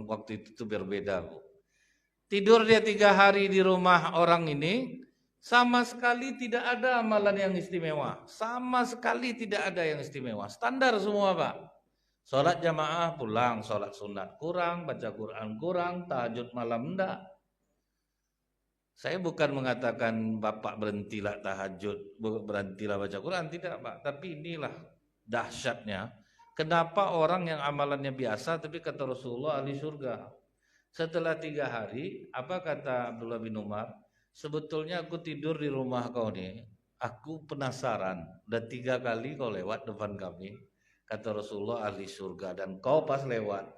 waktu itu tuh berbeda, Bu. Tidur dia 3 hari di rumah orang ini, sama sekali tidak ada amalan yang istimewa. Sama sekali tidak ada yang istimewa. Standar semua, Pak. Sholat jamaah pulang, sholat sunat kurang, baca Quran kurang, tahajud malam enggak. Saya bukan mengatakan Bapak berhentilah tahajud, berhentilah baca Quran, tidak Pak. Tapi inilah dahsyatnya. Kenapa orang yang amalannya biasa tapi kata Rasulullah ahli surga. Setelah 3 hari, apa kata Abdullah bin Umar? Sebetulnya aku tidur di rumah kau nih. Aku penasaran. Udah 3 kali kau lewat depan kami. Kata Rasulullah ahli surga. Dan kau pas lewat.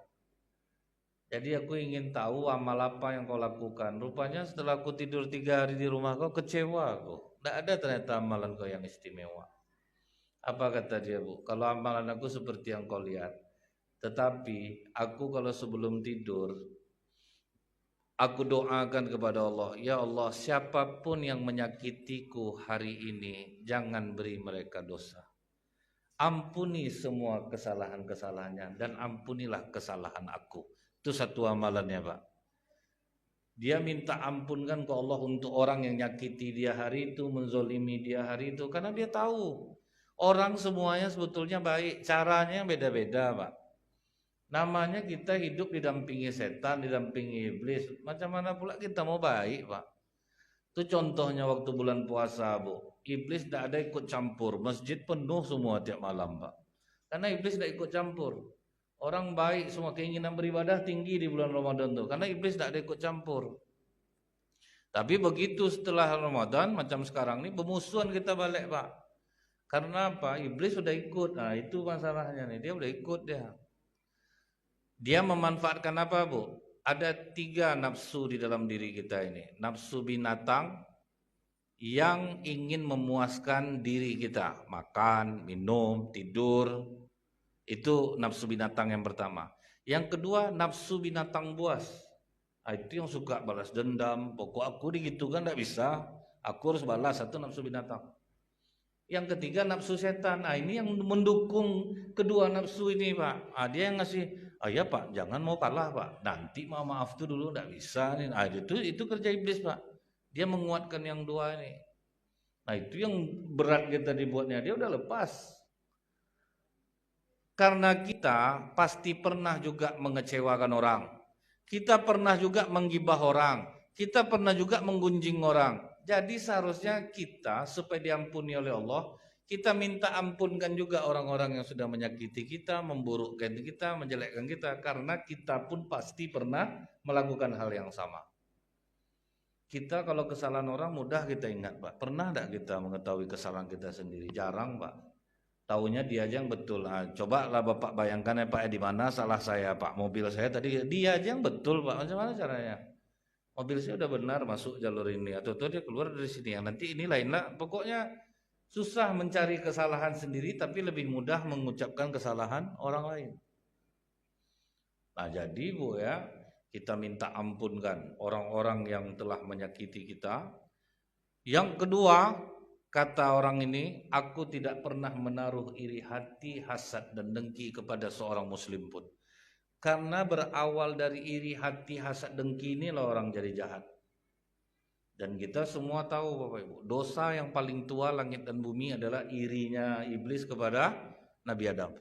Jadi aku ingin tahu amal apa yang kau lakukan. Rupanya setelah aku tidur 3 hari di rumah kau, kecewa aku. Tidak ada ternyata amalan kau yang istimewa. Apa kata dia, Bu? Kalau amalan aku seperti yang kau lihat. Tetapi aku kalau sebelum tidur, aku doakan kepada Allah, ya Allah, siapapun yang menyakitiku hari ini, jangan beri mereka dosa. Ampuni semua kesalahan-kesalahannya dan ampunilah kesalahan aku. Itu satu amalannya, Pak. Dia minta ampunkan ke Allah untuk orang yang nyakiti dia hari itu, menzolimi dia hari itu, karena dia tahu orang semuanya sebetulnya baik, caranya beda-beda, Pak. Namanya kita hidup didampingi setan, didampingi iblis. Macam mana pula kita mau baik, Pak? Itu contohnya waktu bulan puasa, Bu. Iblis tidak ada ikut campur. Masjid penuh semua tiap malam, Pak. Karena iblis tidak ikut campur. Orang baik semua keinginan beribadah tinggi di bulan Ramadan tuh. Karena iblis tidak ada ikut campur. Tapi begitu setelah Ramadan, macam sekarang ini, bermusuhan kita balik, Pak. Karena apa? Iblis sudah ikut. Nah, itu masalahnya nih. Dia sudah ikut dia. Dia memanfaatkan apa, Bu? Ada 3 nafsu di dalam diri kita ini. Nafsu binatang yang ingin memuaskan diri kita. Makan, minum, tidur. Itu nafsu binatang yang pertama. Yang kedua, nafsu binatang buas. Nah, itu yang suka balas dendam. Pokok aku digitukan tidak bisa. Aku harus balas. Satu nafsu binatang. Yang ketiga nafsu setan. Nah, ini yang mendukung kedua nafsu ini, Pak. Nah, dia yang ngasih, ya Pak, jangan mau kalah, Pak. Nanti maaf tuh dulu tidak bisa. Nah, itu kerja iblis, Pak. Dia menguatkan yang dua ini. Nah, itu yang berat kita dibuatnya. Dia udah lepas. Karena kita pasti pernah juga mengecewakan orang. Kita pernah juga menggibah orang. Kita pernah juga menggunjing orang. Jadi seharusnya kita supaya diampuni oleh Allah, kita minta ampunkan juga orang-orang yang sudah menyakiti kita, memburukkan kita, menjelekkan kita. Karena kita pun pasti pernah melakukan hal yang sama. Kita kalau kesalahan orang mudah kita ingat, Pak. Pernah tidak kita mengetahui kesalahan kita sendiri? Jarang, Pak. Taunya dia aja yang betul. Nah, coba lah Bapak bayangkan ya Pak, di mana salah saya, Pak? Mobil saya tadi dia aja yang betul, Pak. Macam mana caranya? Mobil saya udah benar masuk jalur ini, atau dia keluar dari sini. Nanti ini lain lah. Pokoknya susah mencari kesalahan sendiri, tapi lebih mudah mengucapkan kesalahan orang lain. Nah, jadi Bu ya, kita minta ampunkan orang-orang yang telah menyakiti kita. Yang kedua, kata orang ini, aku tidak pernah menaruh iri hati, hasad dan dengki kepada seorang muslim pun. Karena berawal dari iri hati, hasad, dengki inilah orang jadi jahat. Dan kita semua tahu Bapak Ibu, dosa yang paling tua langit dan bumi adalah irinya iblis kepada Nabi Adam.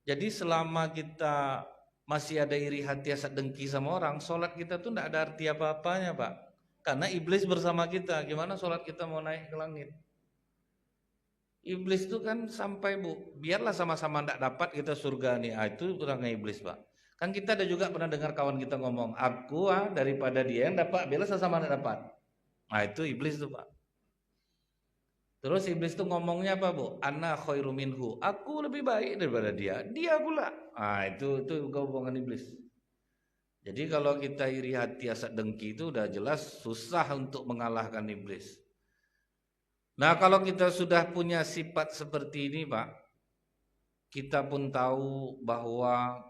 Jadi selama kita masih ada iri hati, hasad, dengki sama orang, sholat kita tuh tidak ada arti apa-apanya, Pak. Karena iblis bersama kita, gimana sholat kita mau naik ke langit? Iblis itu kan sampai, Bu, biarlah sama-sama tidak dapat kita surga nih. Itu kurangnya iblis, Pak. Kan kita ada juga pernah dengar kawan kita ngomong, aku daripada dia yang dapat, biarlah sama-sama tidak dapat. Nah, itu iblis tuh, Pak. Terus iblis tuh ngomongnya apa, Bu? Ana khairu minhu. Aku lebih baik daripada dia. Dia pula. Nah, itu hubungan iblis. Jadi kalau kita iri hati, hasad, dengki itu udah jelas susah untuk mengalahkan iblis. Nah, kalau kita sudah punya sifat seperti ini, Pak, kita pun tahu bahwa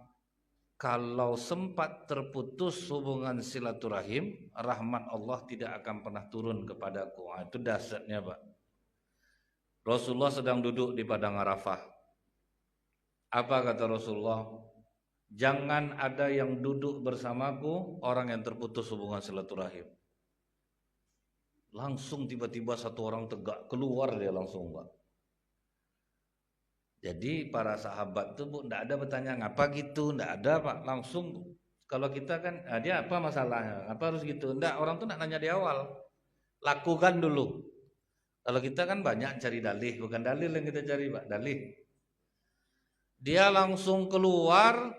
kalau sempat terputus hubungan silaturahim, rahmat Allah tidak akan pernah turun kepadaku. Nah, itu dahsyatnya, Pak. Rasulullah sedang duduk di padang Arafah. Apa kata Rasulullah? Jangan ada yang duduk bersamaku orang yang terputus hubungan silaturahim. Langsung tiba-tiba satu orang tegak keluar dia langsung, Pak. Jadi para sahabat tuh Bu, enggak ada bertanya ngapa gitu, enggak ada Pak, langsung. Kalau kita kan, dia apa masalahnya, apa harus gitu, enggak, orang tuh enggak nanya di awal, lakukan dulu. Kalau kita kan banyak cari dalih, bukan dalil yang kita cari Pak, dalih. Dia langsung keluar,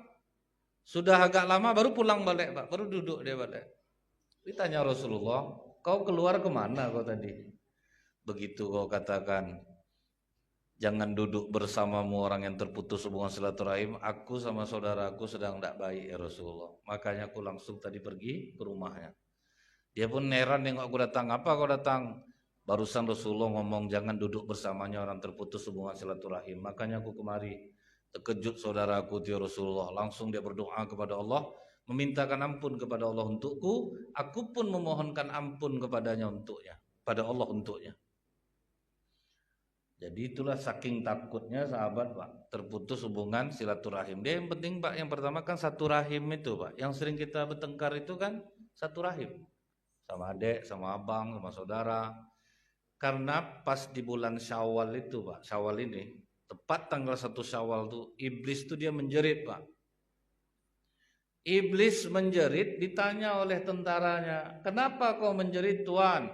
sudah agak lama baru pulang balik Pak, baru duduk dia balik. Ditanya Rasulullah, kau keluar kemana kau tadi? Begitu kau katakan, jangan duduk bersamamu orang yang terputus hubungan silaturahim, aku sama saudaraku sedang tidak baik ya Rasulullah. Makanya aku langsung tadi pergi ke rumahnya. Dia pun heran nengok aku datang, apa kau datang? Barusan Rasulullah ngomong jangan duduk bersamanya orang terputus hubungan silaturahim. Makanya aku kemari. Terkejut saudaraku ya Rasulullah. Langsung dia berdoa kepada Allah, memintakan ampun kepada Allah untukku. Aku pun memohonkan ampun kepadanya untuknya, pada Allah untuknya. Jadi itulah saking takutnya sahabat Pak, terputus hubungan silaturahim. Dia yang penting Pak, yang pertama kan satu rahim itu Pak. Yang sering kita bertengkar itu kan satu rahim. Sama adik, sama abang, sama saudara. Karena pas di bulan Syawal itu Pak, Syawal ini, tepat tanggal 1 Syawal tuh, iblis tuh dia menjerit Pak. Iblis menjerit, ditanya oleh tentaranya, kenapa kau menjerit Tuhan?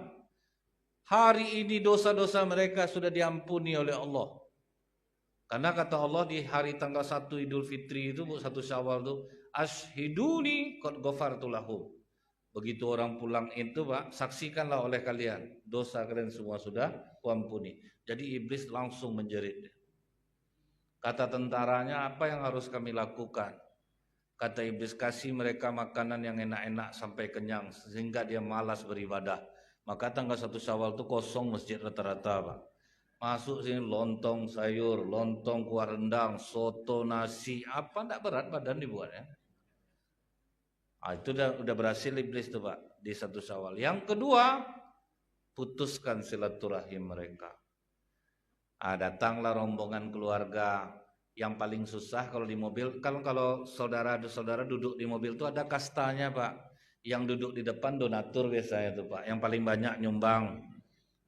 Hari ini dosa-dosa mereka sudah diampuni oleh Allah. Karena kata Allah di hari tanggal 1 Idul Fitri itu, 1 Syawal itu, ashiduni qad ghafartu lahum. Begitu orang pulang itu Pak, saksikanlah oleh kalian, dosa kalian semua sudah kuampuni. Jadi iblis langsung menjerit. Kata tentaranya, apa yang harus kami lakukan? Kata iblis, kasih mereka makanan yang enak-enak sampai kenyang, sehingga dia malas beribadah. Maka tanggal 1 Syawal itu kosong masjid rata-rata Pak. Masuk sini lontong sayur, lontong kuah rendang, soto, nasi, apa enggak berat badan dibuatnya. Itu udah berhasil iblis tuh Pak di 1 Syawal. Yang kedua, putuskan silaturahim mereka. Datanglah rombongan keluarga. Yang paling susah kalau di mobil, kalau saudara-saudara duduk di mobil itu ada kastanya Pak. Yang duduk di depan donatur biasanya tuh Pak, yang paling banyak nyumbang.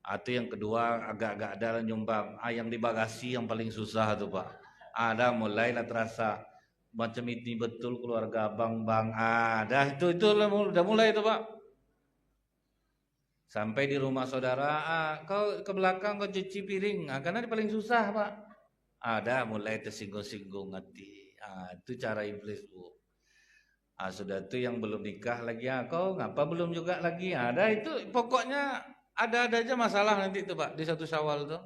Itu yang kedua agak-agak ada nyumbang. Yang di bagasi yang paling susah tuh Pak. Ada mulailah terasa macam ini betul keluarga abang-bang. Itu udah mulai itu Pak. Sampai di rumah saudara, kau ke belakang kau cuci piring. Karena ini paling susah Pak. Ada mulai tersinggung-singgung hati. Itu cara iblis Bu. Sudah itu yang belum nikah lagi, kau ngapa belum juga lagi? Ada itu pokoknya ada aja masalah nanti itu Pak di 1 Syawal tuh.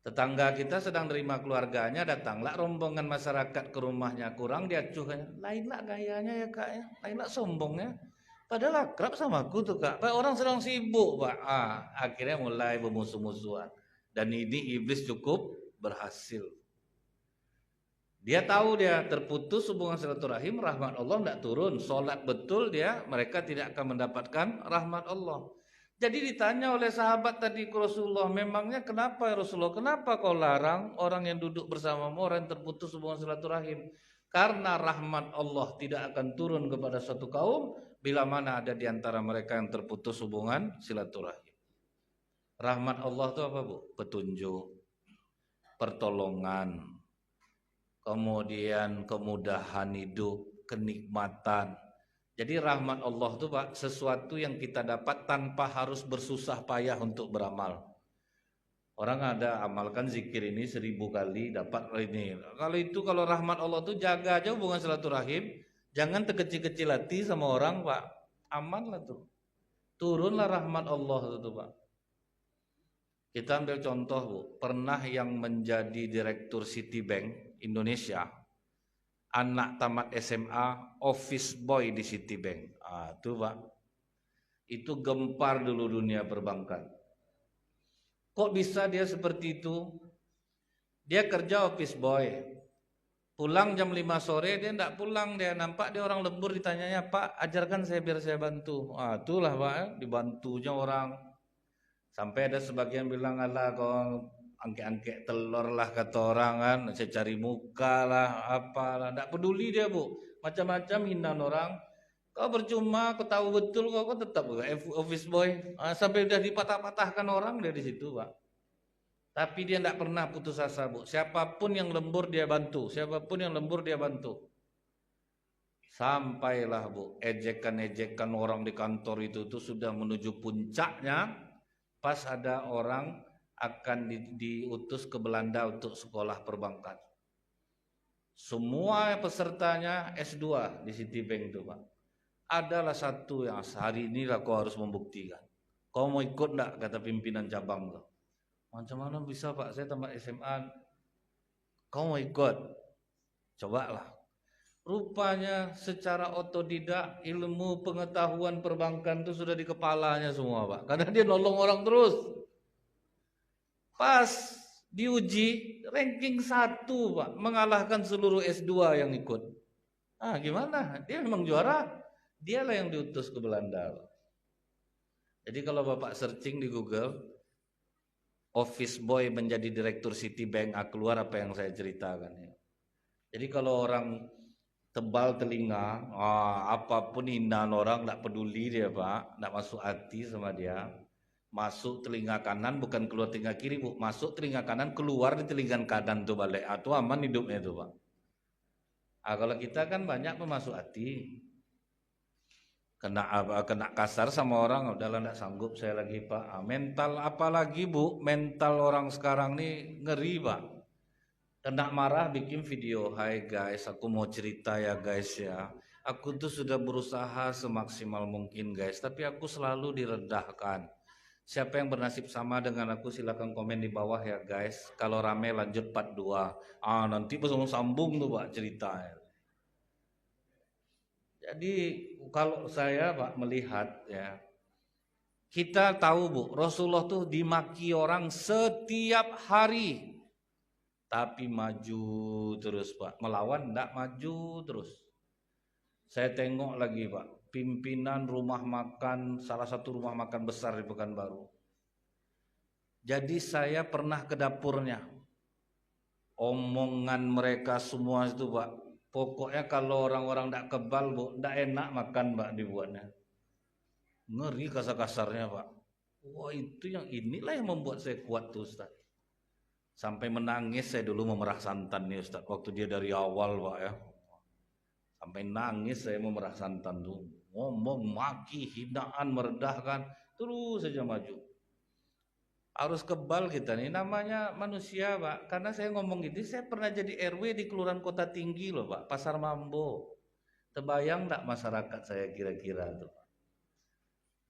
Tetangga kita sedang nerima keluarganya, datanglah rombongan masyarakat ke rumahnya, kurang diacuhkan. Lainlah gayanya ya Kak ya, lainlah sombongnya. Padahal akrab sama aku tuh Kak. Orang sedang sibuk Pak. Akhirnya mulai bermusuh-musuhan. Dan ini iblis cukup berhasil. Dia tahu dia terputus hubungan silaturahim, rahmat Allah tidak turun. Sholat betul dia, mereka tidak akan mendapatkan rahmat Allah. Jadi ditanya oleh sahabat tadi ke Rasulullah, memangnya kenapa ya Rasulullah? Kenapa kau larang orang yang duduk bersamamu, orang yang terputus hubungan silaturahim? Karena rahmat Allah tidak akan turun kepada suatu kaum bila mana ada di antara mereka yang terputus hubungan silaturahim. Rahmat Allah itu apa Bu? Petunjuk, pertolongan, kemudian kemudahan hidup, kenikmatan. Jadi rahmat Allah itu Pak, sesuatu yang kita dapat tanpa harus bersusah payah untuk beramal. Orang ada amalkan zikir ini 1000 kali dapat ini. Kalau rahmat Allah itu jaga aja hubungan silaturahim, jangan terkecil-kecil hati sama orang Pak. Aman lah tuh. Turunlah rahmat Allah itu Pak. Kita ambil contoh Bu, pernah yang menjadi direktur Citibank Indonesia, anak tamat SMA, office boy di Citibank. Itu Pak, itu gempar dulu dunia perbankan. Kok bisa dia seperti itu? Dia kerja office boy, pulang jam 5 sore dia tidak pulang, dia nampak dia orang lembur, ditanyanya Pak ajarkan saya biar saya bantu. Itulah Pak, dibantunya orang. Sampai ada sebagian bilang, alah kau angkek-angkek telur lah kata orang kan, saya cari muka lah, apalah, tidak peduli dia Bu, macam-macam hinaan orang. Kau percuma, kau tahu betul kau tetap office boy, sampai udah dipatah-patahkan orang dia di situ Pak. Tapi dia tidak pernah putus asa Bu, siapapun yang lembur dia bantu, siapapun yang lembur dia bantu. Sampailah Bu, ejekan-ejekan orang di kantor itu tuh sudah menuju puncaknya pas ada orang akan diutus ke Belanda untuk sekolah perbankan. Semua pesertanya S2 di Citibank itu Pak. Adalah satu yang hari inilah kau harus membuktikan. Kau mau ikut enggak, kata pimpinan cabang kau. Macam mana bisa Pak, saya tamat SMA. Kau mau ikut? Cobalah. Rupanya secara otodidak ilmu pengetahuan perbankan itu sudah di kepalanya semua Pak. Karena dia nolong orang terus. Pas diuji ranking 1 Pak, mengalahkan seluruh S2 yang ikut. Gimana? Dia memang juara. Dialah yang diutus ke Belanda. Jadi kalau Bapak searching di Google, office boy menjadi direktur Citibank, keluar apa yang saya ceritakan ya. Jadi kalau orang tebal telinga, apapun hinaan orang tidak peduli dia Pak, tidak masuk hati sama dia. Masuk telinga kanan bukan keluar telinga kiri Bu, masuk telinga kanan keluar di telinga kanan tuh balik, itu aman hidupnya itu Pak. Kalau kita kan banyak pemasuk hati, kena kasar sama orang, udahlah tidak sanggup saya lagi Pak. Mental apalagi Bu, mental orang sekarang nih ngeri Pak. Kena marah bikin video, hai guys aku mau cerita ya guys ya, aku tuh sudah berusaha semaksimal mungkin guys, tapi aku selalu diredahkan. Siapa yang bernasib sama dengan aku silakan komen di bawah ya guys. Kalau rame lanjut part 2. Nanti pas sambung tuh Pak ceritanya. Jadi kalau saya Pak melihat ya, kita tahu Bu, Rasulullah tuh dimaki orang setiap hari. Tapi maju terus Pak, melawan enggak, maju terus. Saya tengok lagi Pak, pimpinan rumah makan, salah satu rumah makan besar di Pekanbaru. Jadi saya pernah ke dapurnya. Omongan mereka semua itu Pak, pokoknya kalau orang-orang tidak kebal Bu, tidak enak makan Pak dibuatnya. Ngeri kasar-kasarnya Pak. Wah itu yang inilah yang membuat saya kuat tuh Ustaz. Sampai menangis saya dulu memerah santan nih Ustaz, waktu dia dari awal Pak ya. Sampai nangis saya memerah santan tuh. Ngomong, maki, hinaan, merendahkan, terus saja maju. Harus kebal kita nih, namanya manusia Pak. Karena saya ngomong gitu, saya pernah jadi RW di Kelurahan Kota Tinggi loh Pak, Pasar Mambo. Terbayang enggak masyarakat saya kira-kira tuh.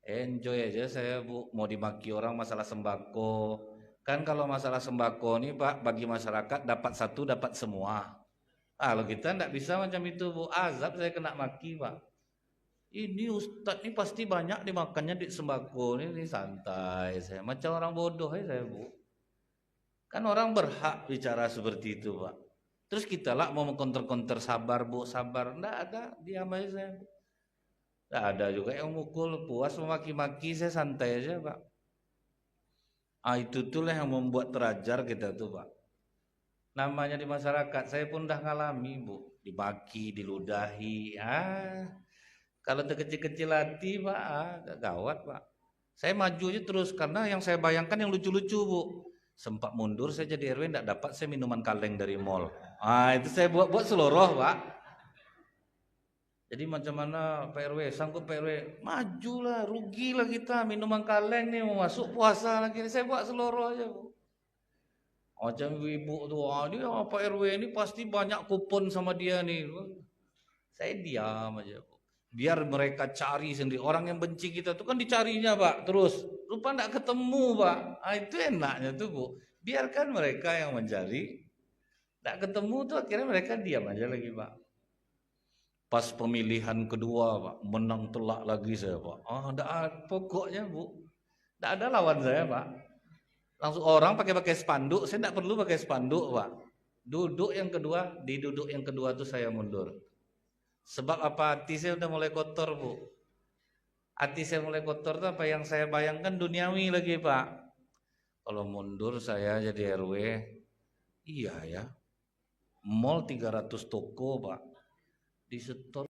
Enjoy aja saya Bu, mau dimaki orang masalah sembako. Kan kalau masalah sembako nih Pak, bagi masyarakat dapat satu dapat semua. Kalau kita enggak bisa macam itu Bu, azab saya kena maki Pak. Ini Ustadz ini pasti banyak dimakannya di sembako ini santai saya, macam orang bodoh ya saya Bu. Kan orang berhak bicara seperti itu Pak. Terus kita lah mau mengkonter-konter sabar Bu, sabar, enggak ada, diam aja saya Bu. Enggak ada juga yang mukul, puas memaki-maki, saya santai aja Pak. Itu tuh lah yang membuat terajar kita tuh Pak. Namanya di masyarakat, saya pun udah ngalami Bu, dibaki, diludahi, kalau terkecil-kecil hati Pak, gawat Pak. Saya maju aja terus karena yang saya bayangkan yang lucu-lucu Bu. Sempat mundur saya jadi RW enggak dapat saya minuman kaleng dari mall. Itu saya buat seluruh Pak. Jadi macam mana Pak RW, sanggup Pak RW, majulah, rugilah kita minuman kaleng nih mau masuk puasa lagi. Saya buat seluruh aja Bu. Macam ibu tuh, dia Pak RW ini pasti banyak kupon sama dia nih. Saya diam aja Bu. Biar mereka cari sendiri. Orang yang benci kita tuh kan dicarinya Pak terus. Rupa enggak ketemu Pak. Itu enaknya tuh Bu. Biarkan mereka yang mencari. Enggak ketemu tuh akhirnya mereka diam aja lagi Pak. Pas pemilihan kedua Pak, menang telak lagi saya Pak. Pokoknya Bu, enggak ada lawan saya Pak. Langsung orang pakai spanduk, saya enggak perlu pakai spanduk Pak. Duduk yang kedua, di duduk yang kedua tuh saya mundur. Sebab apa, hati saya udah mulai kotor Bu. Hati saya mulai kotor tuh apa yang saya bayangkan duniawi lagi Pak. Kalau mundur saya jadi RW, iya ya. Mall 300 toko, Pak. Di setor